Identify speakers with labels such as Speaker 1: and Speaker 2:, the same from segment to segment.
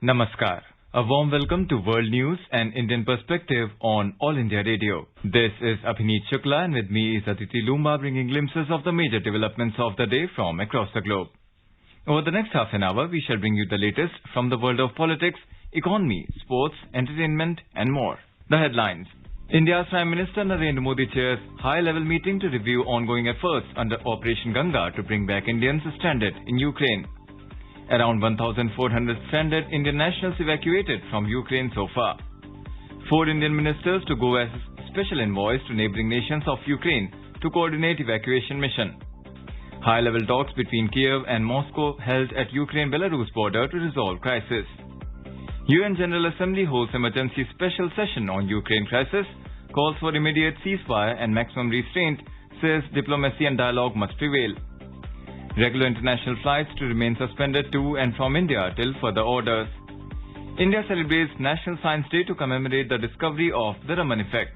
Speaker 1: Namaskar. A warm welcome to World News and Indian Perspective on All India Radio. This is Abhineet Shukla and with me is Aditi Lumba bringing glimpses of the major developments of the day from across the globe. Over the next half an hour, we shall bring you the latest from the world of politics, economy, sports, entertainment and more. The headlines. India's Prime Minister Narendra Modi chairs high-level meeting to review ongoing efforts under Operation Ganga to bring back Indians stranded in Ukraine. Around 1,400 stranded Indian nationals evacuated from Ukraine so far. 4 Indian ministers to go as special envoys to neighboring nations of Ukraine to coordinate evacuation mission. High-level talks between Kiev and Moscow held at Ukraine-Belarus border to resolve crisis. UN General Assembly holds emergency special session on Ukraine crisis, calls for immediate ceasefire and maximum restraint, says diplomacy and dialogue must prevail. Regular international flights to remain suspended to and from India till further orders. India celebrates National Science Day to commemorate the discovery of the Raman effect.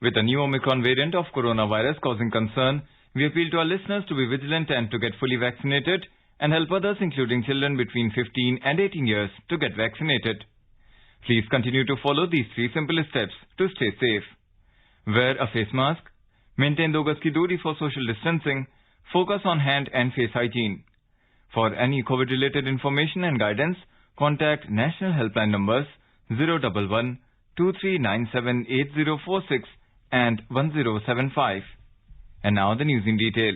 Speaker 1: With the new Omicron variant of coronavirus causing concern, we appeal to our listeners to be vigilant and to get fully vaccinated and help others, including children between 15 and 18 years, to get vaccinated. Please continue to follow these 3 simple steps to stay safe. Wear a face mask, maintain 2 gaz ki duri for social distancing, focus on hand and face hygiene. For any COVID-related information and guidance, contact national helpline numbers 011 2397 8046 and 1075. And now the news in detail.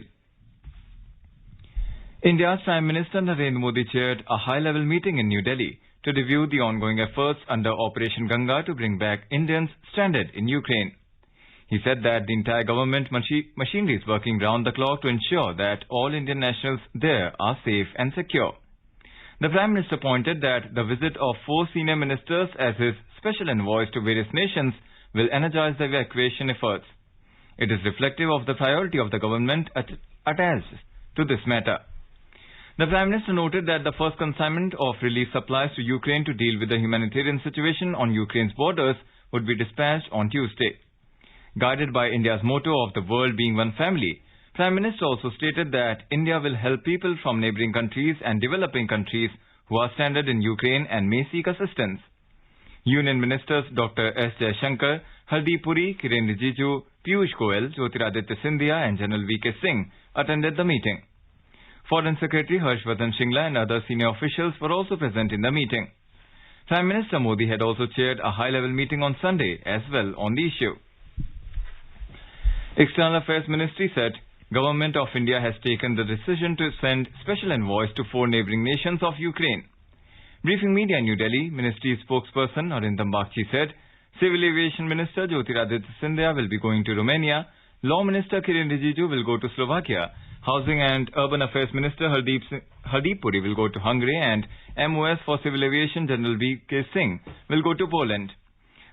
Speaker 1: India's Prime Minister Narendra Modi chaired a high-level meeting in New Delhi to review the ongoing efforts under Operation Ganga to bring back Indians stranded in Ukraine. He said that the entire government machinery is working round the clock to ensure that all Indian nationals there are safe and secure. The Prime Minister pointed that the visit of 4 senior ministers as his special envoys to various nations will energize the evacuation efforts. It is reflective of the priority of the government attached to this matter. The Prime Minister noted that the first consignment of relief supplies to Ukraine to deal with the humanitarian situation on Ukraine's borders would be dispatched on Tuesday. Guided by India's motto of the world being one family, Prime Minister also stated that India will help people from neighboring countries and developing countries who are stranded in Ukraine and may seek assistance. Union Ministers Dr. S. Jaishankar, Hardeep Puri, Kiren Rijiju, Piyush Goyal, Jyotiraditya Scindia and General V.K. Singh attended the meeting. Foreign Secretary Harshvardhan Shringla and other senior officials were also present in the meeting. Prime Minister Modi had also chaired a high-level meeting on Sunday as well on the issue. External Affairs Ministry said Government of India has taken the decision to send special envoys to 4 neighbouring nations of Ukraine. Briefing media in New Delhi, Ministry spokesperson Arindam Bagchi said Civil Aviation Minister Jyotiraditya Scindia will be going to Romania, Law Minister Kiren Rijiju will go to Slovakia, Housing and Urban Affairs Minister Hardeep Puri will go to Hungary and MOS for Civil Aviation General V.K. Singh will go to Poland.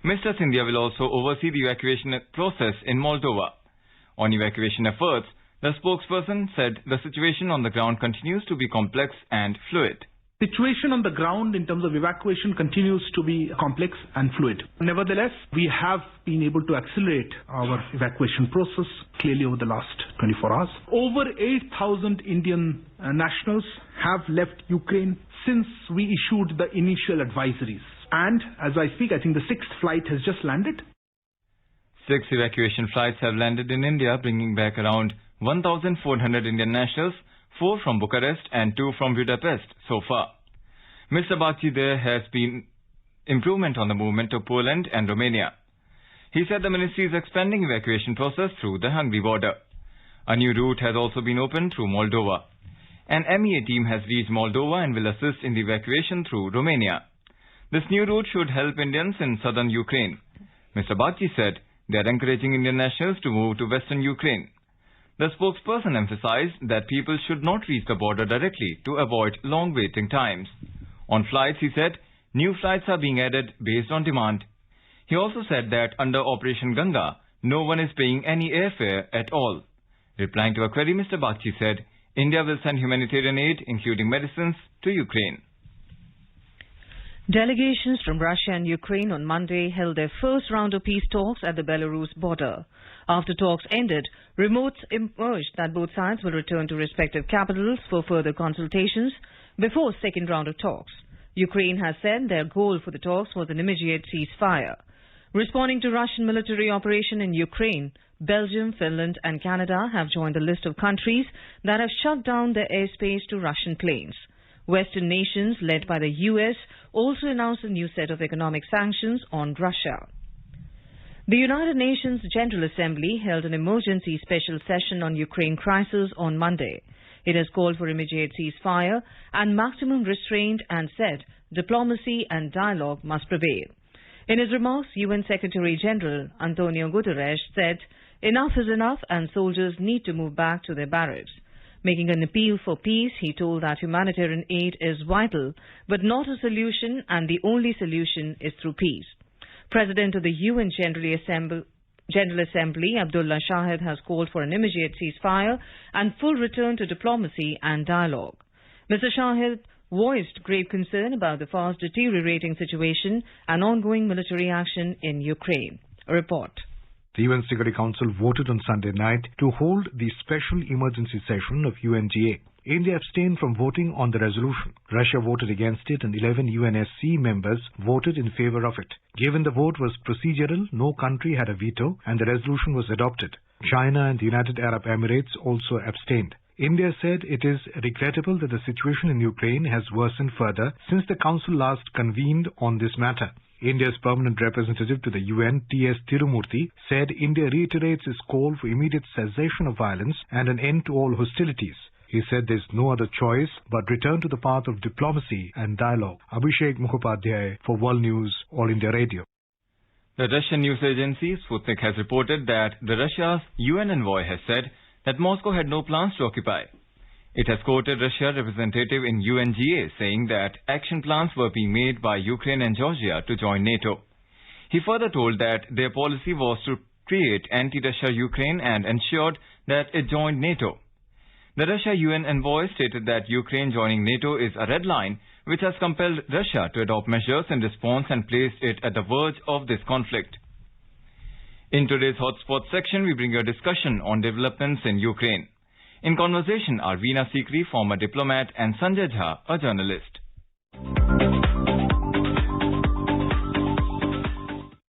Speaker 1: Mr. Scindia will also oversee the evacuation process in Moldova. On evacuation efforts, the spokesperson said the situation on the ground continues to be complex and fluid.
Speaker 2: Situation on the ground in terms of evacuation continues to be complex and fluid. Nevertheless, we have been able to accelerate our evacuation process clearly over the last 24 hours. Over 8,000 Indian nationals have left Ukraine since we issued the initial advisories. And as I speak, I think the 6th flight has just landed.
Speaker 1: 6 evacuation flights have landed in India, bringing back around 1,400 Indian nationals, 4 from Bucharest and 2 from Budapest so far. Mr. Bagchi, there has been improvement on the movement to Poland and Romania. He said the ministry is expanding evacuation process through the Hungary border. A new route has also been opened through Moldova. An MEA team has reached Moldova and will assist in the evacuation through Romania. This new route should help Indians in southern Ukraine. Mr. Bagchi said they are encouraging Indian nationals to move to western Ukraine. The spokesperson emphasized that people should not reach the border directly to avoid long waiting times. On flights, he said, new flights are being added based on demand. He also said that under Operation Ganga, no one is paying any airfare at all. Replying to a query, Mr. Bagchi said, India will send humanitarian aid, including medicines, to Ukraine.
Speaker 3: Delegations from Russia and Ukraine on Monday held their first round of peace talks at the Belarus border. After talks ended, reports emerged that both sides will return to respective capitals for further consultations before second round of talks. Ukraine has said their goal for the talks was an immediate ceasefire. Responding to Russian military operation in Ukraine, Belgium, Finland and Canada have joined the list of countries that have shut down their airspace to Russian planes. Western nations, led by the US, also announced a new set of economic sanctions on Russia. The United Nations General Assembly held an emergency special session on Ukraine crisis on Monday. It has called for immediate ceasefire and maximum restraint and said diplomacy and dialogue must prevail. In his remarks, UN Secretary General Antonio Guterres said enough is enough and soldiers need to move back to their barracks. Making an appeal for peace, he told that humanitarian aid is vital, but not a solution, and the only solution is through peace. President of the UN General Assembly, Abdullah Shahid, has called for an immediate ceasefire and full return to diplomacy and dialogue. Mr. Shahid voiced grave concern about the fast deteriorating situation and ongoing military action in Ukraine. A report.
Speaker 4: The UN Security Council voted on Sunday night to hold the special emergency session of UNGA. India abstained from voting on the resolution. Russia voted against it and 11 UNSC members voted in favor of it. Given the vote was procedural, no country had a veto and the resolution was adopted. China and the United Arab Emirates also abstained. India said it is regrettable that the situation in Ukraine has worsened further since the Council last convened on this matter. India's permanent representative to the UN, T.S. Tirumurthy, said India reiterates its call for immediate cessation of violence and an end to all hostilities. He said there is no other choice but return to the path of diplomacy and dialogue. Abhishek Mukhopadhyay for World News, All India Radio.
Speaker 1: The Russian news agency Sputnik has reported that the Russia's UN envoy has said that Moscow had no plans to occupy. It has quoted Russia representative in UNGA saying that action plans were being made by Ukraine and Georgia to join NATO. He further told that their policy was to create anti-Russia Ukraine and ensured that it joined NATO. The Russia UN envoy stated that Ukraine joining NATO is a red line which has compelled Russia to adopt measures in response and placed it at the verge of this conflict. In today's Hotspot section, we bring you a discussion on developments in Ukraine. In conversation are Veena Sikri, former diplomat, and Sanjay Jha, a journalist.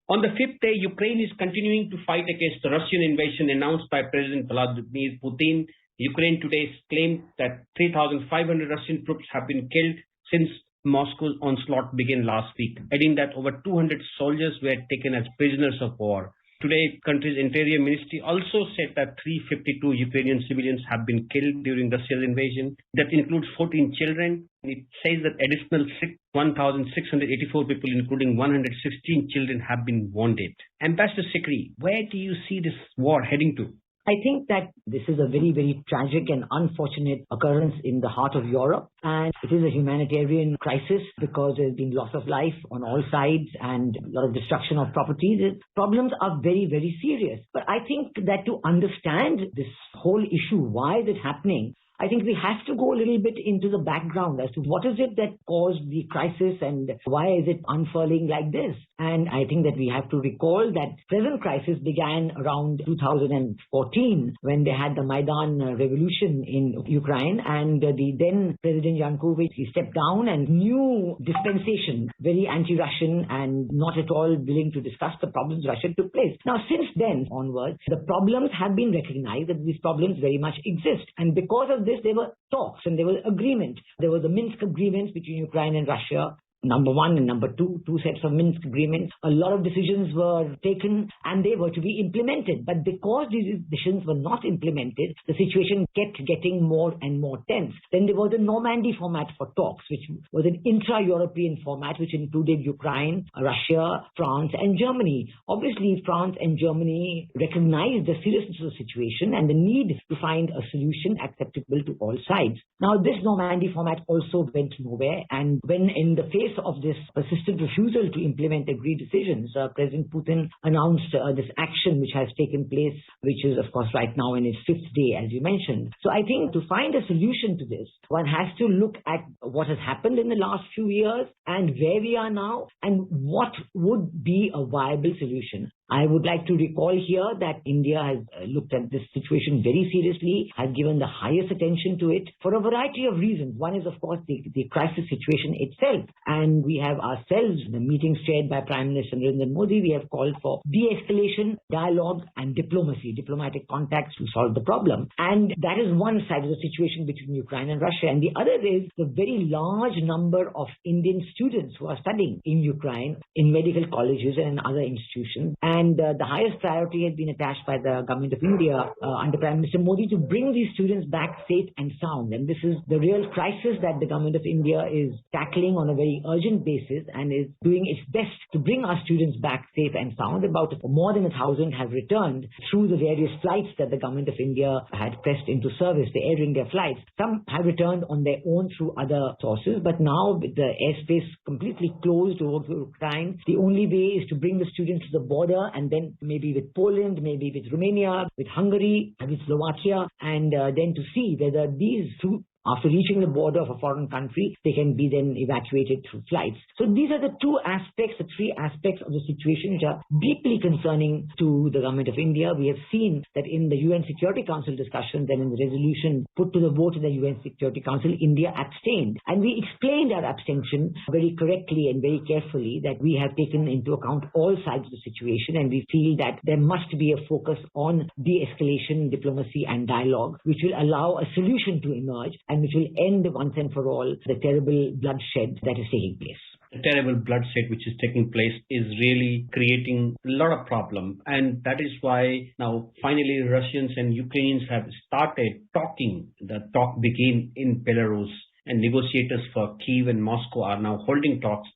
Speaker 5: On the fifth day, Ukraine is continuing to fight against the Russian invasion announced by President Vladimir Putin. Ukraine today claimed that 3,500 Russian troops have been killed since Moscow's onslaught began last week, adding that over 200 soldiers were taken as prisoners of war. Today, country's Interior Ministry also said that 352 Ukrainian civilians have been killed during Russia's invasion. That includes 14 children. It says that additional 1,684 people, including 116 children, have been wounded. Ambassador Sikri, where do you see this war heading to?
Speaker 6: I think that this is a very, very tragic and unfortunate occurrence in the heart of Europe. And it is a humanitarian crisis because there's been loss of life on all sides and a lot of destruction of properties. The problems are very, very serious. But I think that to understand this whole issue, why is it happening, I think we have to go a little bit into the background as to what is it that caused the crisis and why is it unfurling like this. And I think that we have to recall that present crisis began around 2014 when they had the Maidan revolution in Ukraine, and the then President Yanukovych, he stepped down and new dispensation, very anti-Russian and not at all willing to discuss the problems Russia took place. Now, since then onwards, the problems have been recognized that these problems very much exist. And because of this, there were talks and there was agreement. There was the Minsk agreements between Ukraine and Russia. Number one and number two sets of Minsk agreements. A lot of decisions were taken and they were to be implemented. But because these decisions were not implemented, the situation kept getting more and more tense. Then there was a Normandy format for talks, which was an intra-European format, which included Ukraine, Russia, France, and Germany. Obviously, France and Germany recognized the seriousness of the situation and the need to find a solution acceptable to all sides. Now, this Normandy format also went nowhere. And when in the face face of this persistent refusal to implement agreed decisions, President Putin announced this action which has taken place, which is, of course, right now in its fifth day, as you mentioned. So I think to find a solution to this, one has to look at what has happened in the last few years and where we are now and what would be a viable solution. I would like to recall here that India has looked at this situation very seriously, has given the highest attention to it for a variety of reasons. One is, of course, the crisis situation itself. And we have ourselves, the meetings chaired by Prime Minister Narendra Modi, we have called for de-escalation, dialogue and diplomacy, diplomatic contacts to solve the problem. And that is one side of the situation between Ukraine and Russia. And the other is the very large number of Indian students who are studying in Ukraine, in medical colleges and in other institutions. And the highest priority has been attached by the government of India under Prime Minister Modi to bring these students back safe and sound. And this is the real crisis that the government of India is tackling on a very urgent basis and is doing its best to bring our students back safe and sound. About more than 1,000 have returned through the various flights that the government of India had pressed into service, the Air India flights. Some have returned on their own through other sources, but now with the airspace completely closed over to Ukraine, the only way is to bring the students to the border and then maybe with Poland, maybe with Romania, with Hungary, with Slovakia, and then to see whether these two, after reaching the border of a foreign country, they can be then evacuated through flights. So these are the three aspects of the situation which are deeply concerning to the government of India. We have seen that in the UN Security Council discussions and in the resolution put to the vote in the UN Security Council, India abstained. And we explained our abstention very correctly and very carefully that we have taken into account all sides of the situation and we feel that there must be a focus on de-escalation, diplomacy and dialogue, which will allow a solution to emerge and which will end once and for all the terrible bloodshed that is taking place.
Speaker 5: The terrible bloodshed which is taking place is really creating a lot of problem, and that is why now finally Russians and Ukrainians have started talking. The talk began in Belarus, and negotiators for Kyiv and Moscow are now holding talks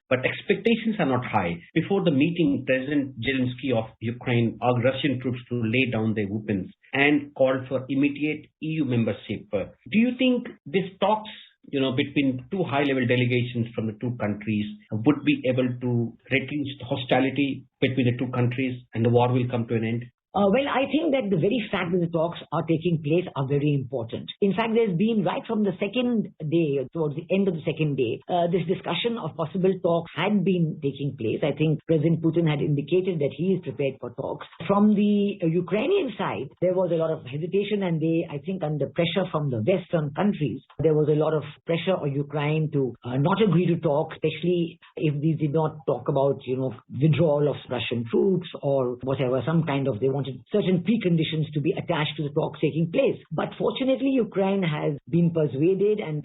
Speaker 5: but expectations are not high. Before the meeting, President Zelensky of Ukraine urged Russian troops to lay down their weapons and called for immediate EU membership. Do you think these talks between two high-level delegations from the two countries would be able to reduce the hostility between the two countries and the war will come to an end?
Speaker 6: Well, I think that the very fact that the talks are taking place are very important. In fact, there's been right from the second day, towards the end of the second day, this discussion of possible talks had been taking place. I think President Putin had indicated that he is prepared for talks. From the Ukrainian side, there was a lot of hesitation and I think under pressure from the Western countries, there was a lot of pressure on Ukraine to not agree to talk, especially if these did not talk about, withdrawal of Russian troops or whatever, they wanted certain preconditions to be attached to the talks taking place. But fortunately, Ukraine has been persuaded and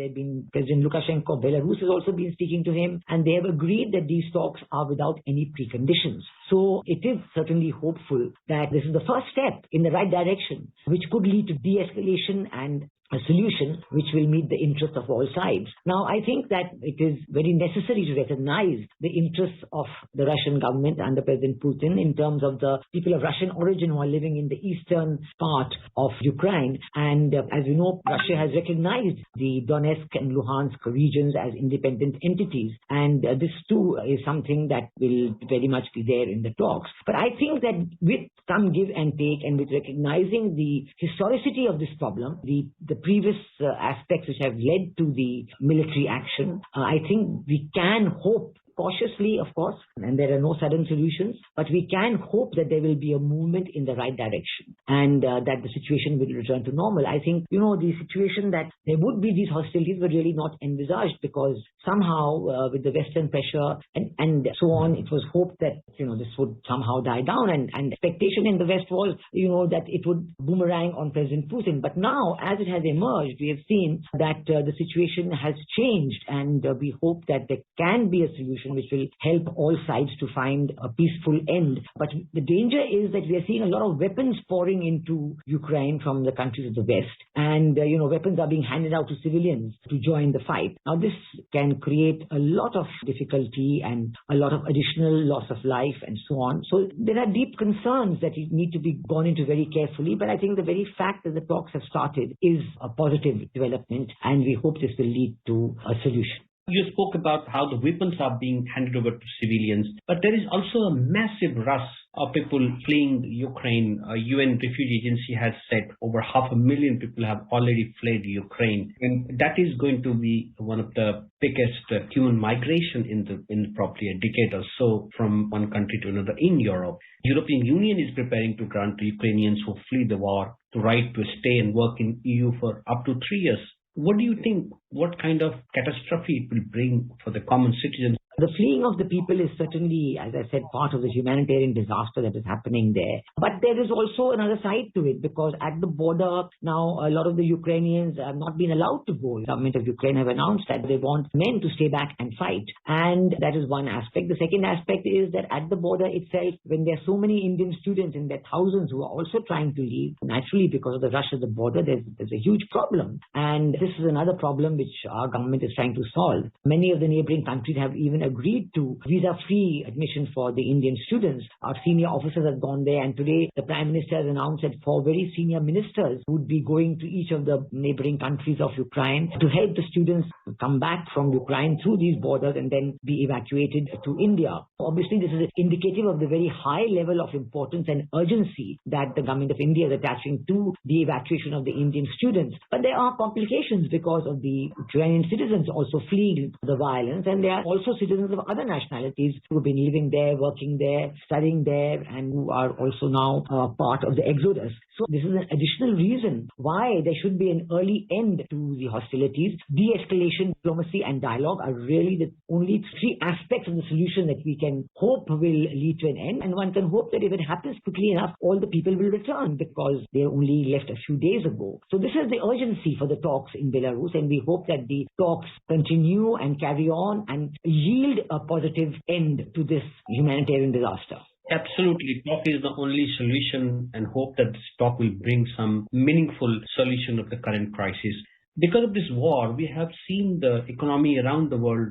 Speaker 6: President Lukashenko of Belarus has also been speaking to him and they have agreed that these talks are without any preconditions. So it is certainly hopeful that this is the first step in the right direction, which could lead to de-escalation and a solution which will meet the interests of all sides. Now, I think that it is very necessary to recognize the interests of the Russian government under President Putin in terms of the people of Russian origin who are living in the eastern part of Ukraine. And as you know, Russia has recognized the Donetsk and Luhansk regions as independent entities. And this too is something that will very much be there in the talks. But I think that with some give and take and with recognizing the historicity of this problem, the previous aspects which have led to the military action, I think we can hope cautiously, of course, and there are no sudden solutions, but we can hope that there will be a movement in the right direction and that the situation will return to normal. I think, the situation that there would be these hostilities were really not envisaged because somehow with the Western pressure and so on, it was hoped that, this would somehow die down and expectation in the West was, that it would boomerang on President Putin. But now, as it has emerged, we have seen that the situation has changed and we hope that there can be a solution which will help all sides to find a peaceful end. But the danger is that we are seeing a lot of weapons pouring into Ukraine from the countries of the West. And, weapons are being handed out to civilians to join the fight. Now, this can create a lot of difficulty and a lot of additional loss of life and so on. So there are deep concerns that need to be gone into very carefully. But I think the very fact that the talks have started is a positive development and we hope this will lead to a solution.
Speaker 5: You spoke about how the weapons are being handed over to civilians, but there is also a massive rush of people fleeing Ukraine. A UN Refugee Agency has said over 500,000 people have already fled Ukraine, and that is going to be one of the biggest human migration in probably a decade or so from one country to another in Europe. European Union is preparing to grant to Ukrainians who flee the war the right to stay and work in EU for up to 3 years. What do you think? What kind of catastrophe it will bring for the common citizens?
Speaker 6: The fleeing of the people is certainly, as I said, part of the humanitarian disaster that is happening there. But there is also another side to it, because at the border now, a lot of the Ukrainians have not been allowed to go. The government of Ukraine have announced that they want men to stay back and fight. And that is one aspect. The second aspect is that at the border itself, when there are so many Indian students and there are thousands who are also trying to leave, naturally because of the rush at the border, there's a huge problem. And this is another problem which our government is trying to solve. Many of the neighboring countries have even agreed to visa-free admission for the Indian students. Our senior officers have gone there, and today the Prime Minister has announced that 4 very senior ministers would be going to each of the neighboring countries of Ukraine to help the students come back from Ukraine through these borders and then be evacuated to India. Obviously, this is indicative of the very high level of importance and urgency that the government of India is attaching to the evacuation of the Indian students. But there are complications because of the Ukrainian citizens also fleeing the violence, and there are also citizens of other nationalities who have been living there, working there, studying there, and who are also now part of the exodus. So this is an additional reason why there should be an early end to the hostilities. De-escalation, diplomacy, and dialogue are really the only 3 aspects of the solution that we can hope will lead to an end. And one can hope that if it happens quickly enough, all the people will return, because they only left a few days ago. So this is the urgency for the talks in Belarus, and we hope that the talks continue and carry on and yield a positive end to this humanitarian disaster.
Speaker 5: Absolutely. Talk is the only solution, and hope that this talk will bring some meaningful solution of the current crisis. Because of this war, we have seen the economy around the world,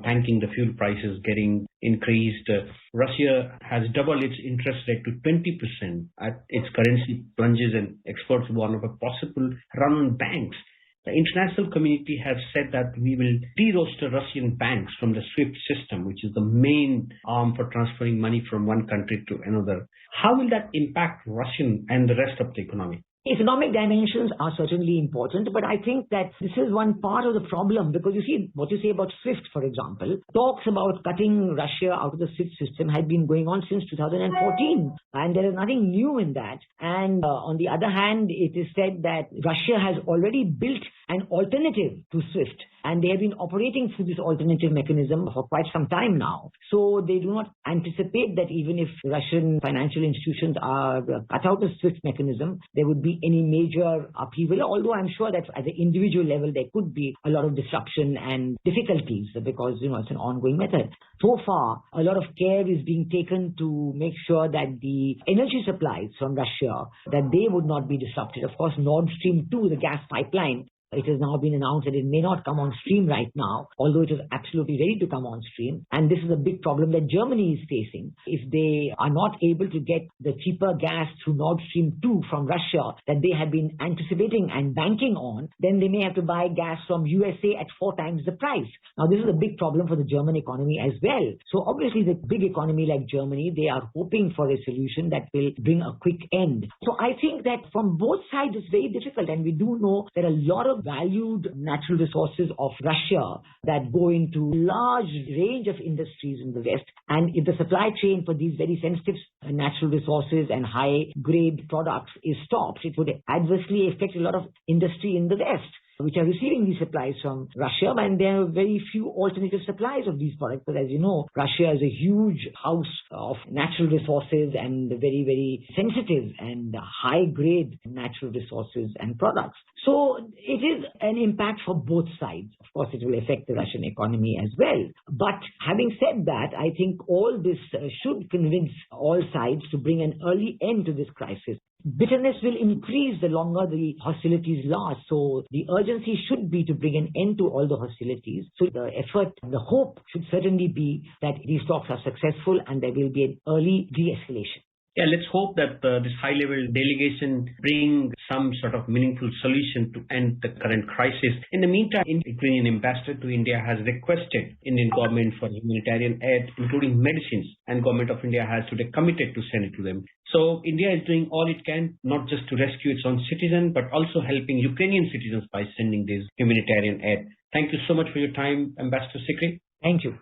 Speaker 5: tanking, the fuel prices getting increased. Russia has doubled its interest rate to 20%. Its currency plunges, and experts warn of a possible run on banks. The international community has said that we will de-roster Russian banks from the SWIFT system, which is the main arm for transferring money from one country to another. How will that impact Russian and the rest of the economy?
Speaker 6: Economic dimensions are certainly important, but I think that this is one part of the problem, because you see what you say about SWIFT, for example. Talks about cutting Russia out of the SWIFT system had been going on since 2014, and there is nothing new in that. And on the other hand, it is said that Russia has already built an alternative to SWIFT, and they have been operating through this alternative mechanism for quite some time now. So they do not anticipate that even if Russian financial institutions are cut out of the SWIFT mechanism, there would be any major upheaval, although I'm sure that at the individual level there could be a lot of disruption and difficulties, because it's an ongoing method. So far, a lot of care is being taken to make sure that the energy supplies from Russia, that they would not be disrupted. Of course, Nord Stream 2, the gas pipeline, it has now been announced that it may not come on stream right now, although it is absolutely ready to come on stream. And this is a big problem that Germany is facing. If they are not able to get the cheaper gas through Nord Stream 2 from Russia that they had been anticipating and banking on, then they may have to buy gas from USA at 4 times the price. Now, this is a big problem for the German economy as well. So obviously, the big economy like Germany, they are hoping for a solution that will bring a quick end. So I think that from both sides, it's very difficult. And we do know that a lot of valued natural resources of Russia that go into large range of industries in the West. And if the supply chain for these very sensitive natural resources and high-grade products is stopped, it would adversely affect a lot of industry in the West, which are receiving these supplies from Russia, and there are very few alternative supplies of these products. But as you know, Russia is a huge house of natural resources and very, very sensitive and high-grade natural resources and products. So it is an impact for both sides. Of course, it will affect the Russian economy as well. But having said that, I think all this should convince all sides to bring an early end to this crisis. Bitterness will increase the longer the hostilities last. So the urgency should be to bring an end to all the hostilities. So the effort, the hope should certainly be that these talks are successful and there will be an early de-escalation.
Speaker 5: Yeah, let's hope that this high-level delegation bring some sort of meaningful solution to end the current crisis. In the meantime, Ukrainian ambassador to India has requested Indian government for humanitarian aid, including medicines, and government of India has today committed to send it to them. So India is doing all it can, not just to rescue its own citizens, but also helping Ukrainian citizens by sending this humanitarian aid. Thank you so much for your time, Ambassador Sikri.
Speaker 6: Thank you.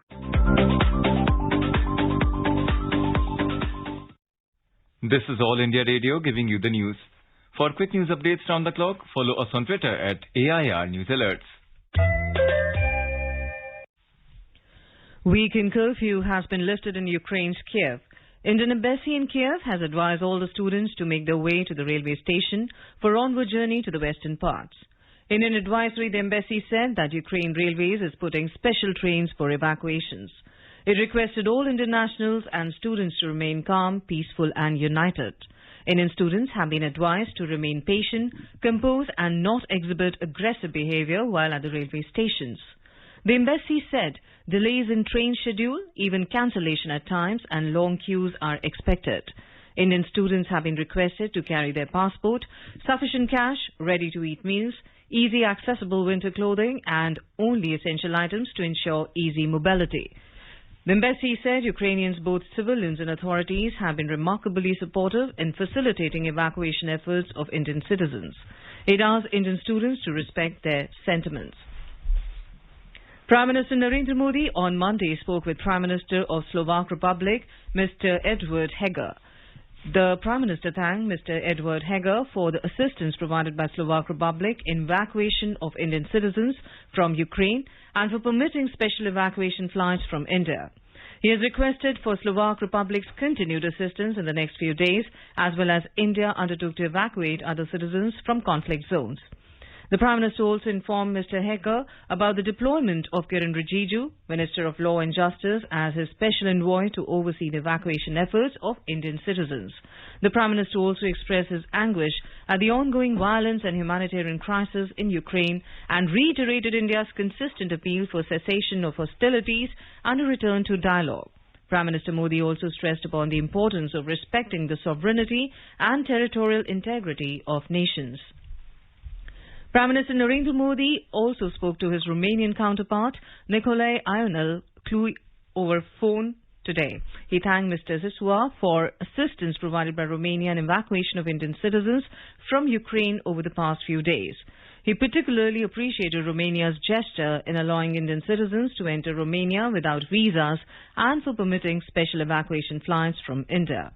Speaker 1: This is All India Radio giving you the news. For quick news updates round the clock, follow us on Twitter at AIR News Alerts.
Speaker 3: Weekend curfew has been lifted in Ukraine's Kiev. Indian Embassy in Kiev has advised all the students to make their way to the railway station for onward journey to the western parts. In an advisory, the embassy said that Ukraine Railways is putting special trains for evacuations. It requested all Indian nationals and students to remain calm, peaceful and united. Indian students have been advised to remain patient, composed and not exhibit aggressive behavior while at the railway stations. The embassy said delays in train schedule, even cancellation at times and long queues are expected. Indian students have been requested to carry their passport, sufficient cash, ready-to-eat meals, easy accessible winter clothing and only essential items to ensure easy mobility. The embassy said Ukrainians, both civilians and authorities, have been remarkably supportive in facilitating evacuation efforts of Indian citizens. It asked Indian students to respect their sentiments. Prime Minister Narendra Modi on Monday spoke with Prime Minister of Slovak Republic, Mr. Edward Heger. The Prime Minister thanked Mr. Edward Heger for the assistance provided by Slovak Republic in evacuation of Indian citizens from Ukraine and for permitting special evacuation flights from India. He has requested for Slovak Republic's continued assistance in the next few days, as well as India undertook to evacuate other citizens from conflict zones. The Prime Minister also informed Mr. Heger about the deployment of Kiran Rijiju, Minister of Law and Justice, as his special envoy to oversee the evacuation efforts of Indian citizens. The Prime Minister also expressed his anguish at the ongoing violence and humanitarian crisis in Ukraine and reiterated India's consistent appeal for cessation of hostilities and a return to dialogue. Prime Minister Modi also stressed upon the importance of respecting the sovereignty and territorial integrity of nations. Prime Minister Narendra Modi also spoke to his Romanian counterpart, Nicolae Ionel Clui, over phone today. He thanked Mr. Zisua for assistance provided by Romania in evacuation of Indian citizens from Ukraine over the past few days. He particularly appreciated Romania's gesture in allowing Indian citizens to enter Romania without visas and for permitting special evacuation flights from India.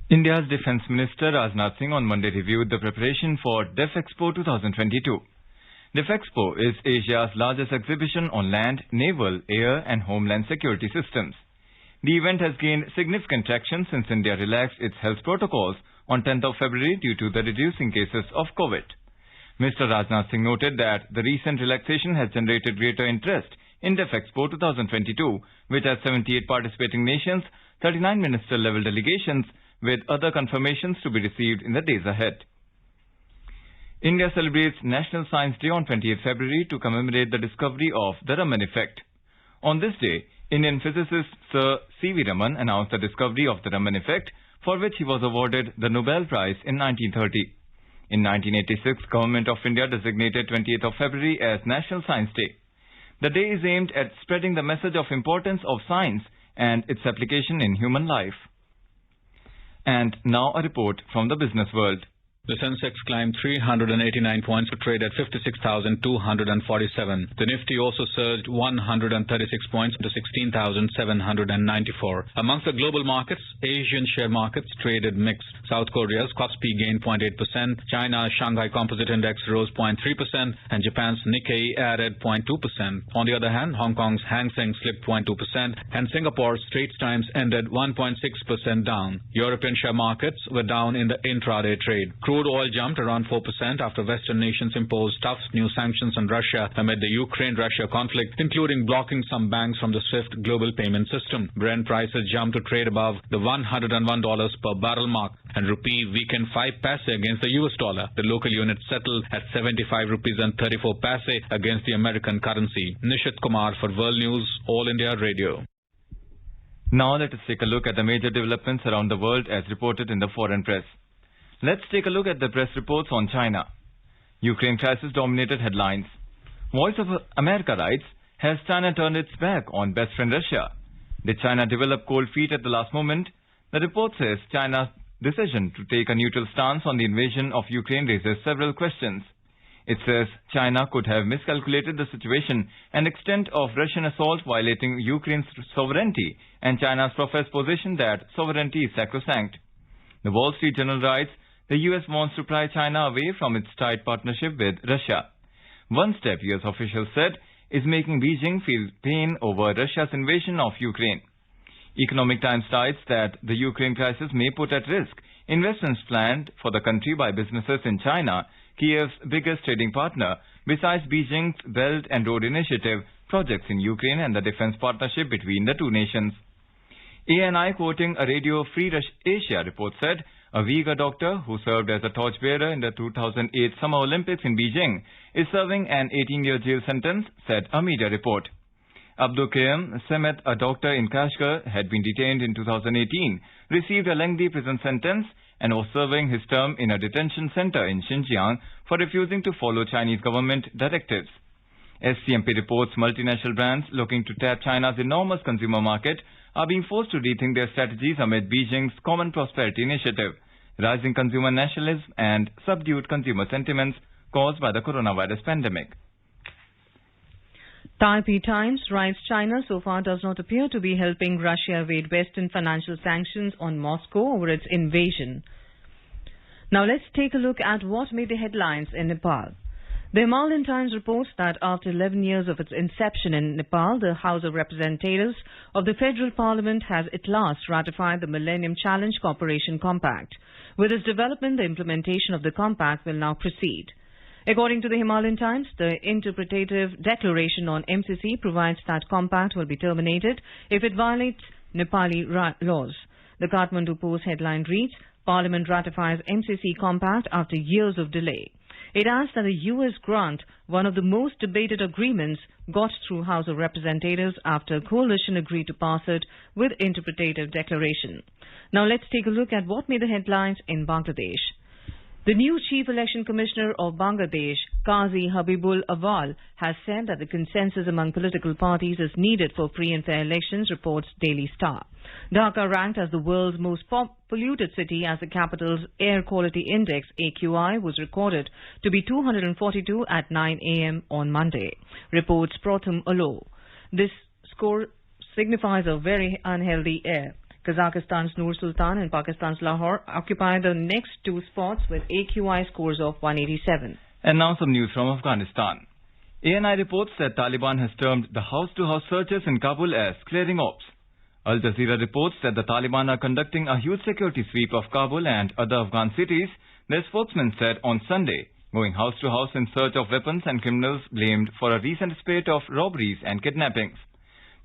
Speaker 1: India's Defence Minister Rajnath Singh on Monday reviewed the preparation for DefExpo 2022. DefExpo is Asia's largest exhibition on land, naval, air and homeland security systems. The event has gained significant traction since India relaxed its health protocols on 10th of February due to the reducing cases of COVID. Mr. Rajnath Singh noted that the recent relaxation has generated greater interest in DefExpo 2022, which has 78 participating nations, 39 minister-level delegations, with other confirmations to be received in the days ahead. India celebrates National Science Day on 28th February to commemorate the discovery of the Raman effect. On this day, Indian physicist Sir C.V. Raman announced the discovery of the Raman effect, for which he was awarded the Nobel Prize in 1930. In 1986, Government of India designated 28th of February as National Science Day. The day is aimed at spreading the message of importance of science and its application in human life. And now a report from the business world.
Speaker 7: The Sensex climbed 389 points to trade at 56,247. The Nifty also surged 136 points to 16,794. Amongst the global markets, Asian share markets traded mixed. South Korea's Kospi gained 0.8%, China's Shanghai Composite Index rose 0.3%, and Japan's Nikkei added 0.2%. On the other hand, Hong Kong's Hang Seng slipped 0.2%, and Singapore's Straits Times ended 1.6% down. European share markets were down in the intraday trade. Crude oil jumped around 4% after Western nations imposed tough new sanctions on Russia amid the Ukraine-Russia conflict, including blocking some banks from the SWIFT global payment system. Brent prices jumped to trade above the $101 per barrel mark, and rupee weakened 5 paise against the US dollar. The local unit settled at 75 rupees and 34 paise against the American currency. Nishit Kumar for World News, All India Radio.
Speaker 1: Now let us take a look at the major developments around the world as reported in the foreign press. Let's take a look at the press reports on China. Ukraine crisis dominated headlines. Voice of America writes, has China turned its back on best friend Russia? Did China develop cold feet at the last moment? The report says China's decision to take a neutral stance on the invasion of Ukraine raises several questions. It says China could have miscalculated the situation and extent of Russian assault violating Ukraine's sovereignty and China's professed position that sovereignty is sacrosanct. The Wall Street Journal writes, the US wants to pry China away from its tight partnership with Russia. One step US officials said is making Beijing feel pain over Russia's invasion of Ukraine. Economic Times cites that the Ukraine crisis may put at risk investments planned for the country by businesses in China, Kiev's biggest trading partner, besides Beijing's Belt and Road Initiative projects in Ukraine and the defense partnership between the two nations. ANI, quoting a Radio Free Asia report, said a Uyghur doctor who served as a torchbearer in the 2008 Summer Olympics in Beijing is serving an 18-year jail sentence, said a media report. Abdul Qayyum Semet, a doctor in Kashgar, had been detained in 2018, received a lengthy prison sentence and was serving his term in a detention center in Xinjiang for refusing to follow Chinese government directives. SCMP reports multinational brands looking to tap China's enormous consumer market are being forced to rethink their strategies amid Beijing's Common Prosperity Initiative, rising consumer nationalism and subdued consumer sentiments caused by the coronavirus pandemic.
Speaker 3: Taipei Times writes China so far does not appear to be helping Russia evade Western financial sanctions on Moscow over its invasion. Now let's take a look at what made the headlines in Nepal. The Himalayan Times reports that after 11 years of its inception in Nepal, the House of Representatives of the Federal Parliament has at last ratified the Millennium Challenge Cooperation Compact. With its development, the implementation of the compact will now proceed. According to the Himalayan Times, the interpretative declaration on MCC provides that compact will be terminated if it violates Nepali laws. The Kathmandu Post headline reads, Parliament ratifies MCC compact after years of delay. It adds that the US grant, one of the most debated agreements, got through House of Representatives after coalition agreed to pass it with interpretative declaration. Now let's take a look at what made the headlines in Bangladesh. The new Chief Election Commissioner of Bangladesh, Qazi Habibul Awal, has said that the consensus among political parties is needed for free and fair elections, reports Daily Star. Dhaka, ranked as the world's most polluted city as the capital's air quality index, AQI, was recorded to be 242 at 9 a.m. on Monday, reports Pratham Alo. This score signifies a very unhealthy air. Kazakhstan's Nur Sultan and Pakistan's Lahore occupy the next two spots with AQI scores of 187.
Speaker 1: And now some news from Afghanistan. ANI reports that Taliban has termed the house-to-house searches in Kabul as clearing ops. Al Jazeera reports that the Taliban are conducting a huge security sweep of Kabul and other Afghan cities, their spokesman said on Sunday, going house-to-house in search of weapons and criminals blamed for a recent spate of robberies and kidnappings.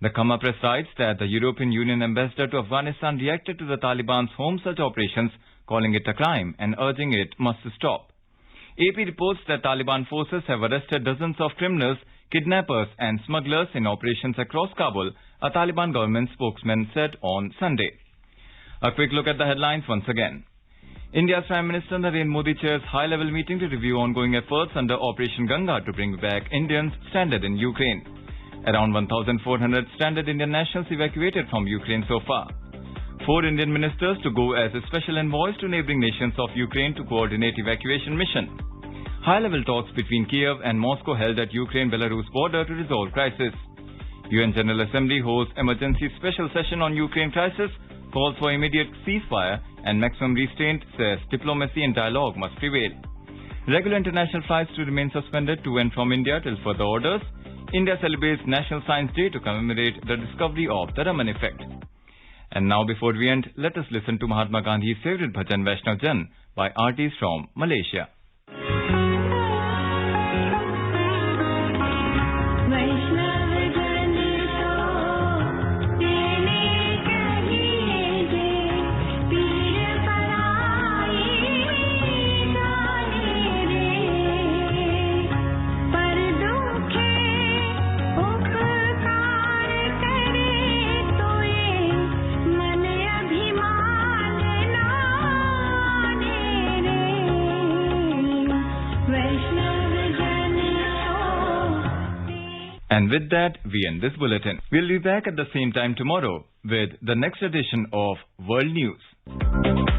Speaker 1: The Kama Press writes that the European Union ambassador to Afghanistan reacted to the Taliban's home search operations, calling it a crime and urging it must stop. AP reports that Taliban forces have arrested dozens of criminals, kidnappers and smugglers in operations across Kabul, a Taliban government spokesman said on Sunday. A quick look at the headlines once again. India's Prime Minister Narendra Modi chairs high-level meeting to review ongoing efforts under Operation Ganga to bring back Indians stranded in Ukraine. Around 1,400 stranded Indian nationals evacuated from Ukraine so far. 4 Indian ministers to go as a special envoys to neighboring nations of Ukraine to coordinate evacuation mission. High-level talks between Kiev and Moscow held at Ukraine-Belarus border to resolve crisis. UN General Assembly holds emergency special session on Ukraine crisis, calls for immediate ceasefire and maximum restraint, says diplomacy and dialogue must prevail. Regular international flights to remain suspended to and from India till further orders. India celebrates National Science Day to commemorate the discovery of the Raman effect. And now before we end, let us listen to Mahatma Gandhi's favorite bhajan Vaishnav Jan by artists from Malaysia. And with that, we end this bulletin. We'll be back at the same time tomorrow with the next edition of World News.